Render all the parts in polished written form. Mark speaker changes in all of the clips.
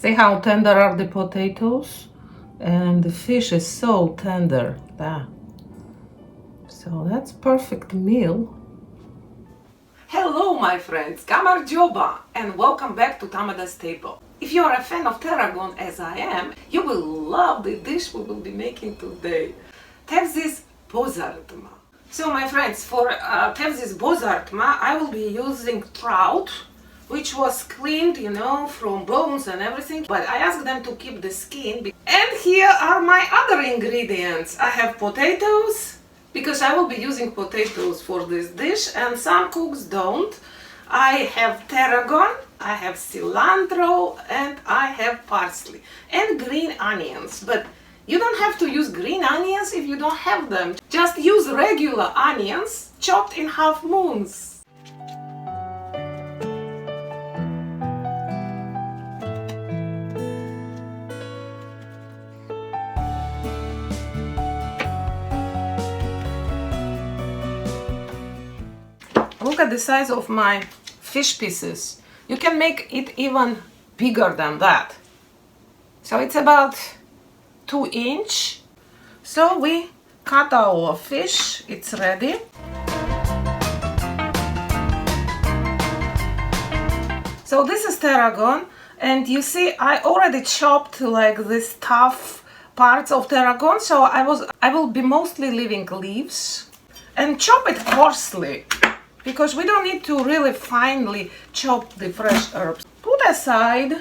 Speaker 1: See how tender are the potatoes? And the fish is so tender. There. So that's perfect meal. Hello my friends, Kamar Joba and welcome back to Tamada's table. If you're a fan of tarragon as I am, you will love the dish we will be making today. Tastiest bozartma. So my friends, for tastiest bozartma I will be using trout, which was cleaned, from bones and everything, but I asked them to keep the skin. And here are my other ingredients. I have potatoes, because I will be using potatoes for this dish, and some cooks don't. I have tarragon, I have cilantro, and I have parsley, and green onions. But you don't have to use green onions if you don't have them. Just use regular onions chopped in half moons. Look at the size of my fish pieces. You can make it even bigger than that. So it's about 2 inch. So we cut our fish, it's ready. So this is tarragon, and you see I already chopped like this tough parts of tarragon, so I will be mostly leaving leaves and chop it coarsely, because we don't need to really finely chop the fresh herbs. Put aside,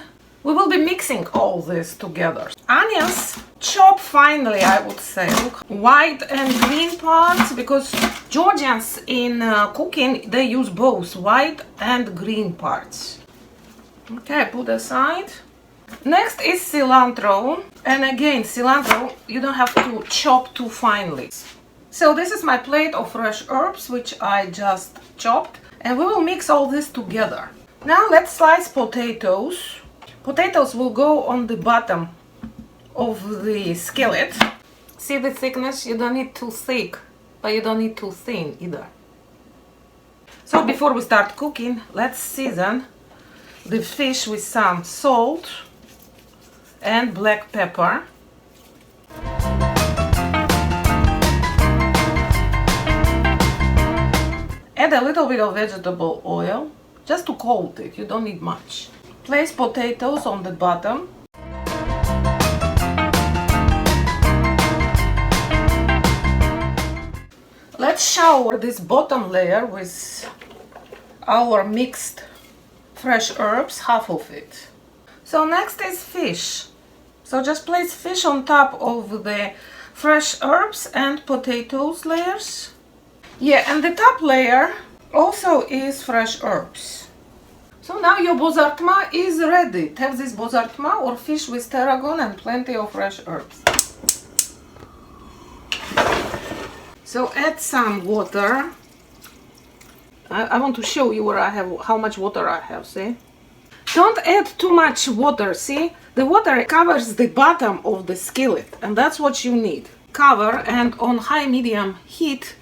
Speaker 1: we will be mixing all this together. Onions, chop finely, I would say. Look, white and green parts, because Georgians in cooking, they use both white and green parts. Okay, put aside. Next is cilantro. And again, cilantro, you don't have to chop too finely. So this is my plate of fresh herbs, which I just chopped, and we will mix all this together. Now let's slice potatoes. Potatoes will go on the bottom of the skillet. See the thickness? You don't need too thick, but you don't need too thin either. So before we start cooking, let's season the fish with some salt and black pepper. Add a little bit of vegetable oil, just to coat it, you don't need much. Place potatoes on the bottom. Let's shower this bottom layer with our mixed fresh herbs, half of it. So next is fish. So just place fish on top of the fresh herbs and potatoes layers. Yeah, and the top layer also is fresh herbs. So now your bozartma is ready. Have this bozartma or fish with tarragon and plenty of fresh herbs. So add some water. I want to show you where I have how much water I have, see? Don't add too much water, see? The water covers the bottom of the skillet, and that's what you need. Cover, and on high-medium heat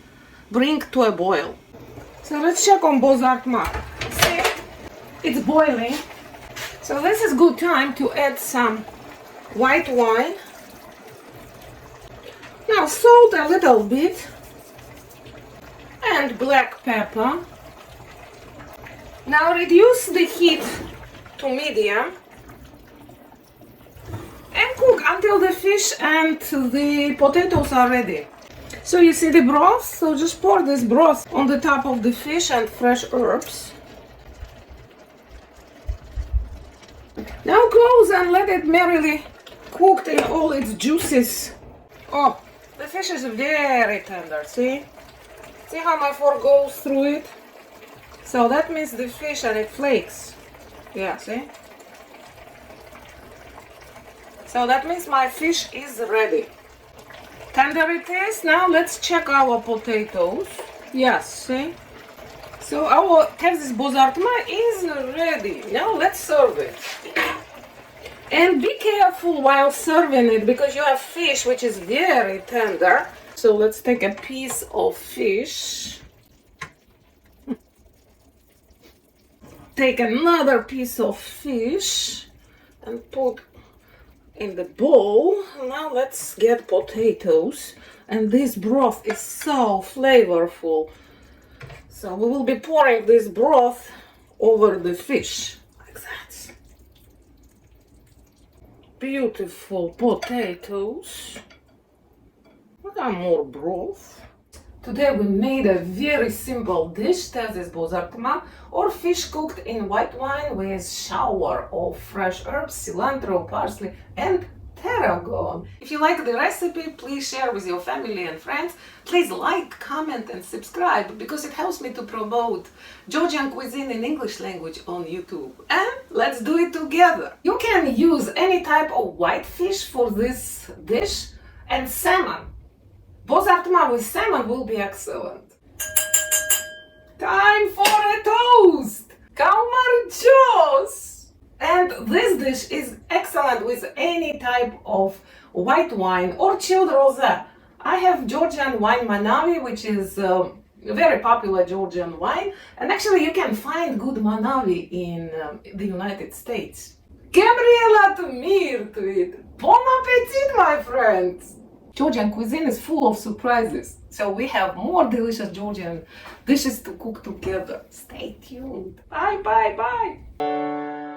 Speaker 1: bring to a boil. So let's check on bozartma. See, it's boiling. So this is good time to add some white wine. Now salt a little bit and black pepper. Now reduce the heat to medium and cook until the fish and the potatoes are ready. So you see the broth, so just pour this broth on the top of the fish and fresh herbs. Now close and let it merrily cook in all its juices. Oh, the fish is very tender, see? See how my fork goes through it? So that means the fish and it flakes. Yeah, see? So that means my fish is ready. Tender it is. Now let's check our potatoes. Yes, see? So our tastiest bozartma is ready. Now let's serve it. And be careful while serving it, because you have fish which is very tender. So let's take a piece of fish. Take another piece of fish. and put in the bowl. Now let's get potatoes. And this broth is so flavorful. So we will be pouring this broth over the fish, like that. Beautiful potatoes. We got more broth. Today we made a very simple dish, tastiest bozartma, or fish cooked in white wine with shower of fresh herbs, cilantro, parsley, and tarragon. If you like the recipe, please share with your family and friends. Please like, comment, and subscribe because it helps me to promote Georgian cuisine in English language on YouTube. And let's do it together. You can use any type of white fish for this dish, and salmon. Bozartma with salmon will be excellent. Time for a toast! Kaumarchos! And this dish is excellent with any type of white wine or chilled rosé. I have Georgian wine Manavi, which is a very popular Georgian wine. And actually you can find good Manavi in the United States. Gabriela to Mirtvit! Bon appetit, my friends! Georgian cuisine is full of surprises, so we have more delicious Georgian dishes to cook together. Stay tuned. Bye, bye, bye.